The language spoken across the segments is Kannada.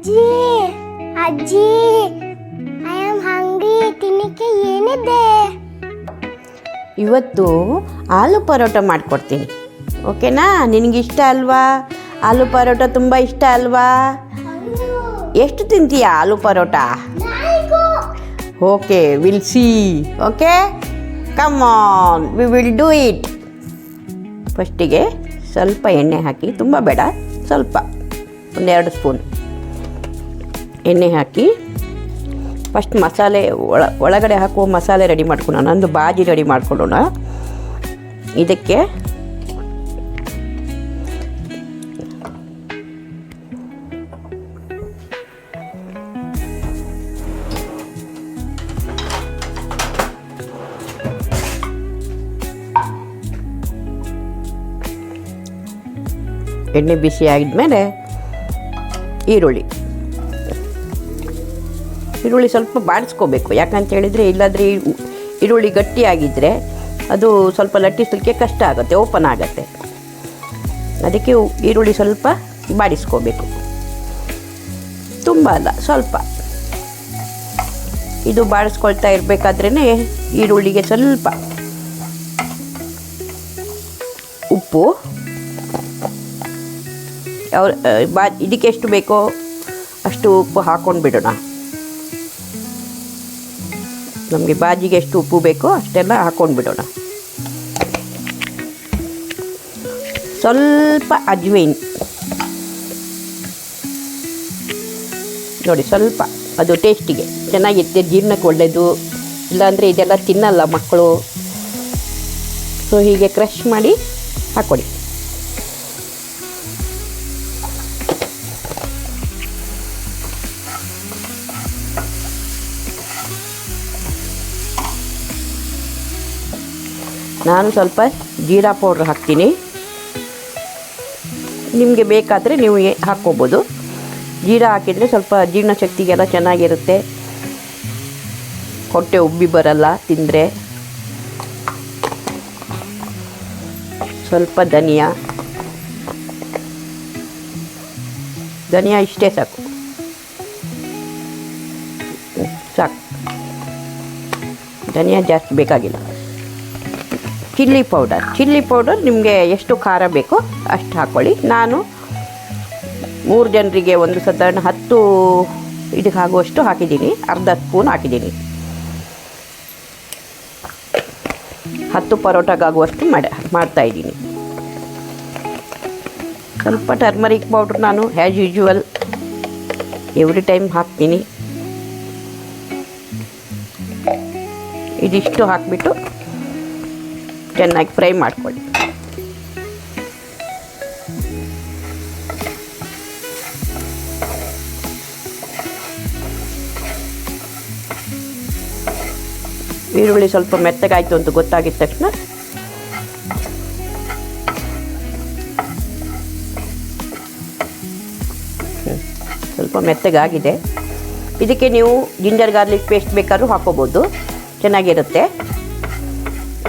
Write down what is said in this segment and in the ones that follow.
ಅಜ್ಜಿ ಅಜ್ಜಿ ಐ ಆಮ್ ಹಂಗ್ರಿ. ತಿನ್ನಕ್ಕೆ ಏನಿದೆ? ಇವತ್ತು ಆಲೂ ಪರೋಟ ಮಾಡಿಕೊಡ್ತೀನಿ, ಓಕೆನಾ? ನಿನಗಿಷ್ಟ ಅಲ್ವಾ? ಆಲೂ ಪರೋಟ ತುಂಬ ಇಷ್ಟ ಅಲ್ವಾ? ಎಷ್ಟು ತಿಂತೀಯ aloo paratha? Okay, will see. Okay, come on, we will do it. ಫಸ್ಟಿಗೆ ಸ್ವಲ್ಪ ಎಣ್ಣೆ ಹಾಕಿ, ತುಂಬ ಬೇಡ, ಸ್ವಲ್ಪ ಒಂದೆರಡು ಸ್ಪೂನ್ ಎಣ್ಣೆ ಹಾಕಿ ಫಸ್ಟ್ ಮಸಾಲೆ ಒಳಗಡೆ ಹಾಕುವ ಮಸಾಲೆ ರೆಡಿ ಮಾಡ್ಕೊಳ್ಳೋಣ. ಒಂದು ಬಾಜಿ ರೆಡಿ ಮಾಡ್ಕೊಳ್ಳೋಣ. ಇದಕ್ಕೆ ಎಣ್ಣೆ ಬಿಸಿ ಆಗಿದ್ಮೇಲೆ ಈರುಳ್ಳಿ ಸ್ವಲ್ಪ ಬಾಡಿಸ್ಕೋಬೇಕು. ಯಾಕಂತ ಹೇಳಿದರೆ ಇಲ್ಲಾಂದರೆ ಈರುಳ್ಳಿ ಗಟ್ಟಿಯಾಗಿದ್ದರೆ ಅದು ಸ್ವಲ್ಪ ಲಟ್ಟಿಸಲಿಕ್ಕೆ ಕಷ್ಟ ಆಗುತ್ತೆ, ಓಪನ್ ಆಗುತ್ತೆ. ಅದಕ್ಕೆ ಈರುಳ್ಳಿ ಸ್ವಲ್ಪ ಬಾಡಿಸ್ಕೋಬೇಕು, ತುಂಬ ಅಲ್ಲ, ಸ್ವಲ್ಪ. ಇದು ಬಾಡಿಸ್ಕೊಳ್ತಾ ಇರಬೇಕಾದ್ರೇ ಈರುಳ್ಳಿಗೆ ಸ್ವಲ್ಪ ಉಪ್ಪು, ಇದಕ್ಕೆ ಎಷ್ಟು ಬೇಕೋ ಅಷ್ಟು ಉಪ್ಪು ಹಾಕ್ಕೊಂಡು ಬಿಡೋಣ. ನಮಗೆ ಬಾಜಿಗೆ ಎಷ್ಟು ಉಪ್ಪು ಬೇಕೋ ಅಷ್ಟೆಲ್ಲ ಹಾಕ್ಕೊಂಡು ಬಿಡೋಣ. ಸ್ವಲ್ಪ ಅಜ್ವೈನ್ ನೋಡಿ, ಸ್ವಲ್ಪ, ಅದು ಟೇಸ್ಟಿಗೆ ಚೆನ್ನಾಗಿರುತ್ತೆ, ಜೀರ್ಣಕ್ಕೆ ಒಳ್ಳೆಯದು. ಇಲ್ಲಾಂದರೆ ಇದೆಲ್ಲ ತಿನ್ನಲ್ಲ ಮಕ್ಕಳು. ಸೊ ಹೀಗೆ ಕ್ರಷ್ ಮಾಡಿ ಹಾಕ್ಕೊಡಿ. ನಾನು ಸ್ವಲ್ಪ ಜೀರಾ ಪೌಡ್ರ್ ಹಾಕ್ತೀನಿ. ನಿಮಗೆ ಬೇಕಾದರೆ ನೀವು ಹಾಕ್ಕೋಬೋದು. ಜೀರಾ ಹಾಕಿದರೆ ಸ್ವಲ್ಪ ಜೀರ್ಣಶಕ್ತಿಗೆಲ್ಲ ಚೆನ್ನಾಗಿರುತ್ತೆ, ಹೊಟ್ಟೆ ಉಬ್ಬಿ ಬರಲ್ಲ ತಿಂದರೆ. ಸ್ವಲ್ಪ ಧನಿಯಾ ಇಷ್ಟೇ ಸಾಕು. ಧನಿಯಾ ಜಾಸ್ತಿ ಬೇಕಾಗಿಲ್ಲ. ಚಿಲ್ಲಿ ಪೌಡರ್ ನಿಮಗೆ ಎಷ್ಟು ಖಾರ ಬೇಕೋ ಅಷ್ಟು ಹಾಕ್ಕೊಳ್ಳಿ. ನಾನು 3 ಜನರಿಗೆ ಒಂದು ಸಾಧಾರಣ 10 ಇದಕ್ಕೆ ಆಗುವಷ್ಟು ಹಾಕಿದ್ದೀನಿ, ಅರ್ಧ ಸ್ಪೂನ್ ಹಾಕಿದ್ದೀನಿ. 10 ಪರೋಟಗಾಗುವಷ್ಟು ಮಾಡ್ತಾಯಿದ್ದೀನಿ. ಸ್ವಲ್ಪ ಟರ್ಮರಿಕ್ ಪೌಡ್ರ್ ನಾನು ಆ್ಯಸ್ ಯೂಶುವಲ್ ಎವ್ರಿ ಟೈಮ್ ಹಾಕ್ತೀನಿ. ಇದಿಷ್ಟು ಹಾಕಿಬಿಟ್ಟು ಚೆನ್ನಾಗಿ ಫ್ರೈ ಮಾಡ್ಕೊಳ್ಳಿ. ಈರುಳ್ಳಿ ಸ್ವಲ್ಪ ಮೆತ್ತಗಾಯಿತು ಅಂತ ಗೊತ್ತಾಗಿದ ತಕ್ಷಣ ಸ್ವಲ್ಪ ಮೆತ್ತಗಾಗಿದೆ. ಇದಕ್ಕೆ ನೀವು ಜಿಂಜರ್ ಗಾರ್ಲಿಕ್ ಪೇಸ್ಟ್ ಬೇಕಾದ್ರೂ ಹಾಕೋಬೋದು, ಚೆನ್ನಾಗಿರುತ್ತೆ.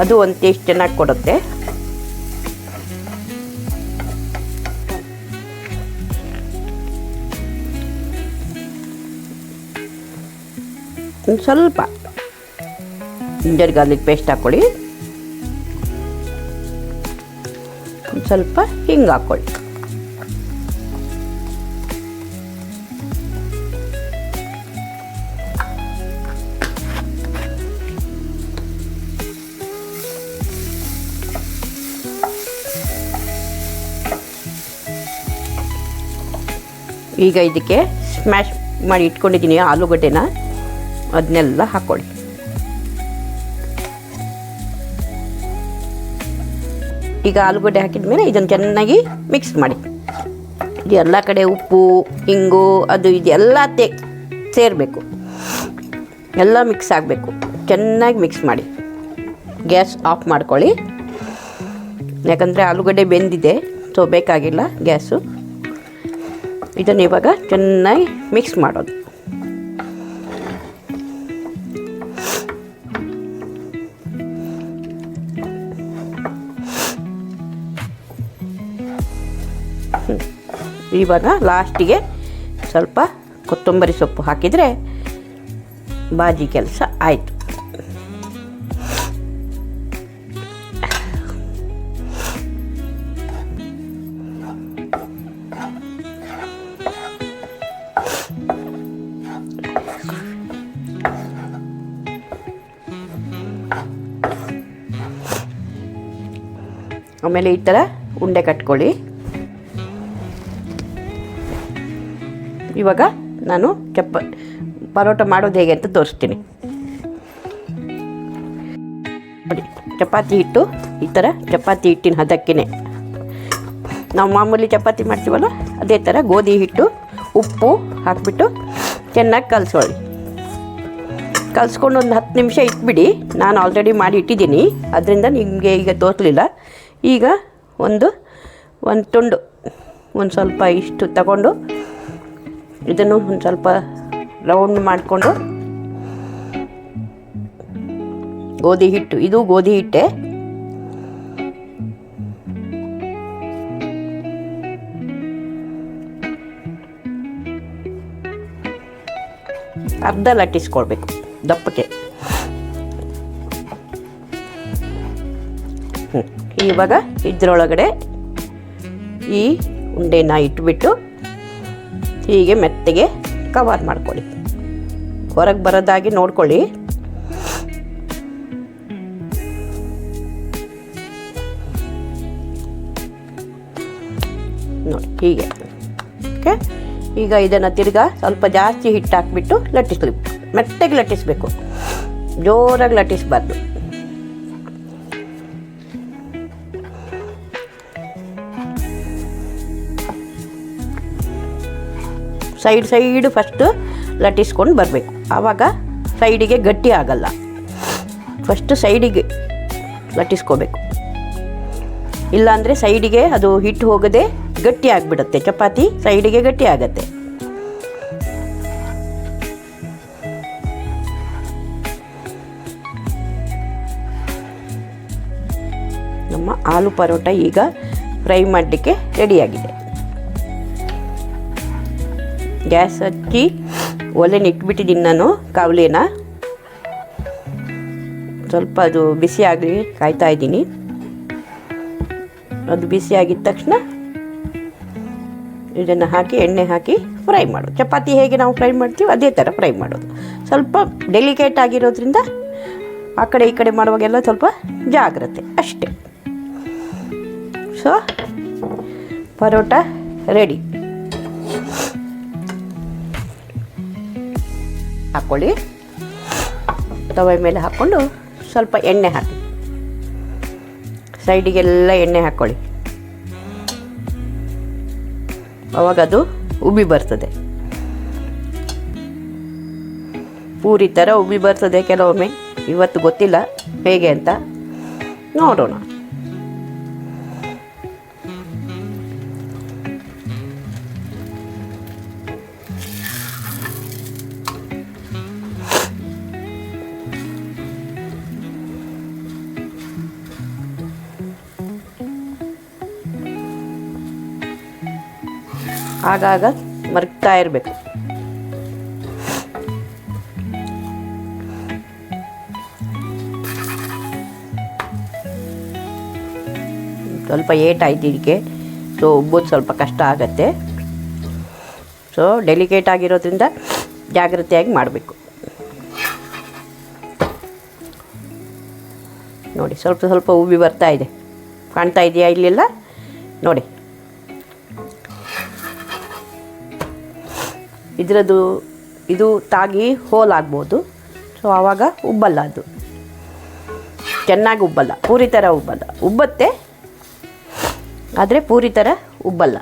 ಅದು ಒಂದು ಟೇಸ್ಟ್ ಚೆನ್ನಾಗಿ ಕೊಡುತ್ತೆ. ಸ್ವಲ್ಪ ಜಿಂಜರ್ ಗಾರ್ಲಿಕ್ ಪೇಸ್ಟ್ ಹಾಕ್ಕೊಳ್ಳಿ, ಸ್ವಲ್ಪ ಹಿಂಗೆ ಹಾಕ್ಕೊಳ್ಳಿ. ಈಗ ಇದಕ್ಕೆ ಸ್ಮ್ಯಾಶ್ ಮಾಡಿ ಇಟ್ಕೊಂಡಿದ್ದೀನಿ ಆಲೂಗಡ್ಡೆನ, ಅದನ್ನೆಲ್ಲ ಹಾಕ್ಕೊಳ್ಳಿ. ಈಗ ಆಲೂಗಡ್ಡೆ ಹಾಕಿದ ಮೇಲೆ ಇದನ್ನು ಚೆನ್ನಾಗಿ ಮಿಕ್ಸ್ ಮಾಡಿ. ಇದು ಎಲ್ಲ ಕಡೆ ಉಪ್ಪು, ಹಿಂಗು, ಅದು ಇದೆಲ್ಲ ಸೇರಬೇಕು, ಎಲ್ಲ ಮಿಕ್ಸ್ ಆಗಬೇಕು. ಚೆನ್ನಾಗಿ ಮಿಕ್ಸ್ ಮಾಡಿ ಗ್ಯಾಸ್ ಆಫ್ ಮಾಡ್ಕೊಳ್ಳಿ. ಯಾಕಂದರೆ ಆಲೂಗಡ್ಡೆ ಬೆಂದಿದೆ, ಸೊ ಬೇಕಾಗಿಲ್ಲ ಗ್ಯಾಸು. ಇದನ್ನು ಇವಾಗ ಚೆನ್ನಾಗಿ ಮಿಕ್ಸ್ ಮಾಡೋದು. ಇವಾಗ ಲಾಸ್ಟಿಗೆ ಸ್ವಲ್ಪ ಕೊತ್ತಂಬರಿ ಸೊಪ್ಪು ಹಾಕಿದರೆ ಬಾಜಿ ಕೆಲಸ ಆಯಿತು. ಆಮೇಲೆ ಈ ಥರ ಉಂಡೆ ಕಟ್ಕೊಳ್ಳಿ. ಇವಾಗ ನಾನು ಪರೋಟ ಮಾಡೋದು ಹೇಗೆ ಅಂತ ತೋರಿಸ್ತೀನಿ ನೋಡಿ. ಚಪಾತಿ ಹಿಟ್ಟು ಈ ಥರ ಚಪಾತಿ ಹಿಟ್ಟಿನ ಹದಕ್ಕೇ ನಾವು ಮಾಮೂಲಿ ಚಪಾತಿ ಮಾಡ್ತೀವಲ್ಲ ಅದೇ ಥರ ಗೋಧಿ ಹಿಟ್ಟು ಉಪ್ಪು ಹಾಕಿಬಿಟ್ಟು ಚೆನ್ನಾಗಿ ಕಲಸ್ಕೊಳ್ಳಿ. ಕಲಿಸ್ಕೊಂಡು ಒಂದು 10 ನಿಮಿಷ ಇಟ್ಬಿಡಿ. ನಾನು ಆಲ್ರೆಡಿ ಮಾಡಿ ಇಟ್ಟಿದ್ದೀನಿ, ಅದರಿಂದ ನಿಮಗೆ ಈಗ ತೋರಿಸಲಿಲ್ಲ. ಈಗ ಒಂದು ತುಂಡು ಒಂದು ಸ್ವಲ್ಪ ಇಷ್ಟು ತಗೊಂಡು ಇದನ್ನು ಒಂದು ಸ್ವಲ್ಪ ರೌಂಡ್ ಮಾಡಿಕೊಂಡು ಗೋಧಿ ಹಿಟ್ಟು, ಇದು ಗೋಧಿ ಹಿಟ್ಟೆ, ಅರ್ಧ ಲಟ್ಟಿಸ್ಕೊಳ್ಬೇಕು ದಪ್ಪಕ್ಕೆ. ಇವಾಗ ಇದರೊಳಗಡೆ ಈ ಉಂಡೆನ ಇಟ್ಬಿಟ್ಟು ಹೀಗೆ ಮೆತ್ತಗೆ ಕವರ್ ಮಾಡ್ಕೊಳ್ಳಿ. ಹೊರಗೆ ಬರೋದಾಗಿ ನೋಡ್ಕೊಳ್ಳಿ. ನೋಡಿ ಹೀಗೆ. ಓಕೆ, ಈಗ ಇದನ್ನು ತಿರ್ಗಾ ಸ್ವಲ್ಪ ಜಾಸ್ತಿ ಹಿಟ್ಟು ಹಾಕ್ಬಿಟ್ಟು ಲಟ್ಟಿಸ್ಬೇಕು. ಮೆತ್ತಗೆ ಲಟ್ಟಿಸ್ಬೇಕು, ಜೋರಾಗಿ ಲಟ್ಟಿಸ್ಬಾರ್ದು. ಸೈಡ್ ಫಸ್ಟು ಲಟ್ಟಿಸ್ಕೊಂಡು ಬರಬೇಕು, ಆವಾಗ ಸೈಡಿಗೆ ಗಟ್ಟಿ ಆಗಲ್ಲ. ಫಸ್ಟು ಸೈಡಿಗೆ ಲಟ್ಟಿಸ್ಕೋಬೇಕು, ಇಲ್ಲಾಂದರೆ ಸೈಡಿಗೆ ಅದು ಹಿಟ್ಟು ಹೋಗದೆ ಗಟ್ಟಿ ಆಗಿಬಿಡುತ್ತೆ. ಚಪಾತಿ ಸೈಡಿಗೆ ಗಟ್ಟಿ ಆಗತ್ತೆ. ನಮ್ಮ ಆಲೂ ಪರೋಟ ಈಗ ಫ್ರೈ ಮಾಡಲಿಕ್ಕೆ ರೆಡಿಯಾಗಿದೆ. ಗ್ಯಾಸ್ ಹಚ್ಚಿ ಒಲೆನ ಇಟ್ಬಿಟ್ಟಿದ್ದೀನಿ ನಾನು. ಕಾವಲಿನ ಸ್ವಲ್ಪ ಅದು ಬಿಸಿ ಆಗಲಿ ಕಾಯ್ತಾ ಇದ್ದೀನಿ. ಅದು ಬಿಸಿ ಆಗಿದ ತಕ್ಷಣ ಇದನ್ನು ಹಾಕಿ ಎಣ್ಣೆ ಹಾಕಿ ಫ್ರೈ ಮಾಡೋದು. ಚಪಾತಿ ಹೇಗೆ ನಾವು ಫ್ರೈ ಮಾಡ್ತೀವಿ ಅದೇ ಥರ ಫ್ರೈ ಮಾಡೋದು. ಸ್ವಲ್ಪ ಡೆಲಿಕೇಟ್ ಆಗಿರೋದ್ರಿಂದ ಆ ಕಡೆ ಈ ಕಡೆ ಮಾಡುವಾಗೆಲ್ಲ ಸ್ವಲ್ಪ ಜಾಗ್ರತೆ ಅಷ್ಟೇ. So parota ready. ಹಾಕ್ಕೊಳ್ಳಿ. ತವೆ ಮೇಲೆ ಹಾಕ್ಕೊಂಡು ಸ್ವಲ್ಪ ಎಣ್ಣೆ ಹಾಕಿ, ಸೈಡಿಗೆಲ್ಲ ಎಣ್ಣೆ ಹಾಕ್ಕೊಳ್ಳಿ. ಆವಾಗ ಅದು ಉಬ್ಬಿ ಬರ್ತದೆ, ಪೂರಿ ಥರ ಉಬ್ಬಿ ಬರ್ತದೆ ಕೆಲವೊಮ್ಮೆ. ಇವತ್ತು ಗೊತ್ತಿಲ್ಲ ಹೇಗೆ ಅಂತ, ನೋಡೋಣ. ಆಗಾಗ ಮರಗ್ತಾ ಇರಬೇಕು. ಸ್ವಲ್ಪ ಏಟಾಯ್ತು ಇದಕ್ಕೆ, ಸೊ ಉಬ್ಬೋದು ಸ್ವಲ್ಪ ಕಷ್ಟ ಆಗುತ್ತೆ. ಸೊ ಡೆಲಿಕೇಟ್ ಆಗಿರೋದ್ರಿಂದ ಜಾಗ್ರತೆಯಾಗಿ ಮಾಡಬೇಕು. ನೋಡಿ ಸ್ವಲ್ಪ ಸ್ವಲ್ಪ ಉಬ್ಬಿ ಬರ್ತಾ ಇದೆ, ಕಾಣ್ತಾ ಇದೆಯಾ ಇಲ್ಲೆಲ್ಲ ನೋಡಿ. ಇದರದ್ದು ಇದು ತಾಗಿ ಹೋಲ್ ಆಗ್ಬೋದು. ಸೊ ಆವಾಗ ಉಬ್ಬಲ್ಲ, ಅದು ಚೆನ್ನಾಗಿ ಉಬ್ಬಲ್ಲ, ಪೂರಿ ಥರ ಉಬ್ಬಲ್ಲ. ಉಬ್ಬತ್ತೆ ಆದರೆ ಪೂರಿ ಥರ ಉಬ್ಬಲ್ಲ.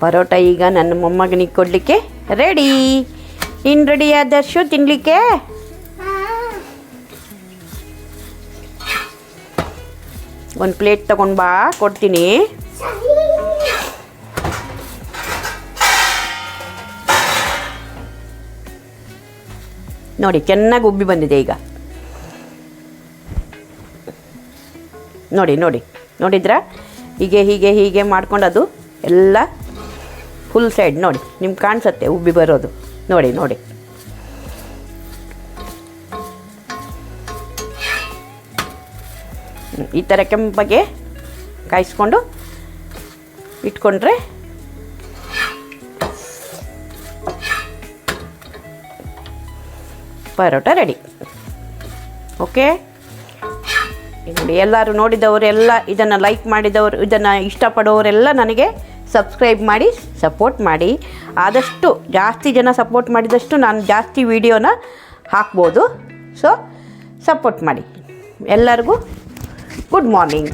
ಪರೋಟ ಈಗ ನನ್ನ ಮೊಮ್ಮಗನಿಗೆ ಕೊಡಲಿಕ್ಕೆ ರೆಡಿ. ಇನ್ನು ರೆಡಿ ಆದರ್ಶು ತಿನ್ನಲಿಕ್ಕೆ. ಒಂದು ಪ್ಲೇಟ್ ತಗೊಂಡು ಬಾ, ಕೊಡ್ತೀನಿ. ನೋಡಿ ಚೆನ್ನಾಗಿ ಉಬ್ಬಿ ಬಂದಿದೆ ಈಗ. ನೋಡಿ ನೋಡಿ ನೋಡಿದ್ರಾ? ಹೀಗೆ ಹೀಗೆ ಹೀಗೆ ಮಾಡ್ಕೊಂಡು ಅದು ಎಲ್ಲ ಫುಲ್ ಸೈಡ್ ನೋಡಿ, ನಿಮ್ಗೆ ಕಾಣಿಸುತ್ತೆ ಉಬ್ಬಿ ಬರೋದು. ನೋಡಿ ನೋಡಿ, ಈ ಥರ ಕೆಂಪಗೆ ಕಾಯಿಸ್ಕೊಂಡು ಇಟ್ಕೊಂಡ್ರೆ ಪರೋಟ ರೆಡಿ. ಓಕೆ, ನೋಡಿ ಎಲ್ಲರೂ ನೋಡಿದವರೆಲ್ಲ, ಇದನ್ನು ಲೈಕ್ ಮಾಡಿದವರು, ಇದನ್ನು ಇಷ್ಟಪಡೋರೆಲ್ಲ ನನಗೆ ಸಬ್ಸ್ಕ್ರೈಬ್ ಮಾಡಿ ಸಪೋರ್ಟ್ ಮಾಡಿ. ಆದಷ್ಟು ಜಾಸ್ತಿ ಜನ ಸಪೋರ್ಟ್ ಮಾಡಿದಷ್ಟು ನಾನು ಜಾಸ್ತಿ ವೀಡಿಯೋನ ಹಾಕ್ಬೋದು. ಸೊ ಸಪೋರ್ಟ್ ಮಾಡಿ. ಎಲ್ಲರಿಗೂ ಗುಡ್ ಮಾರ್ನಿಂಗ್.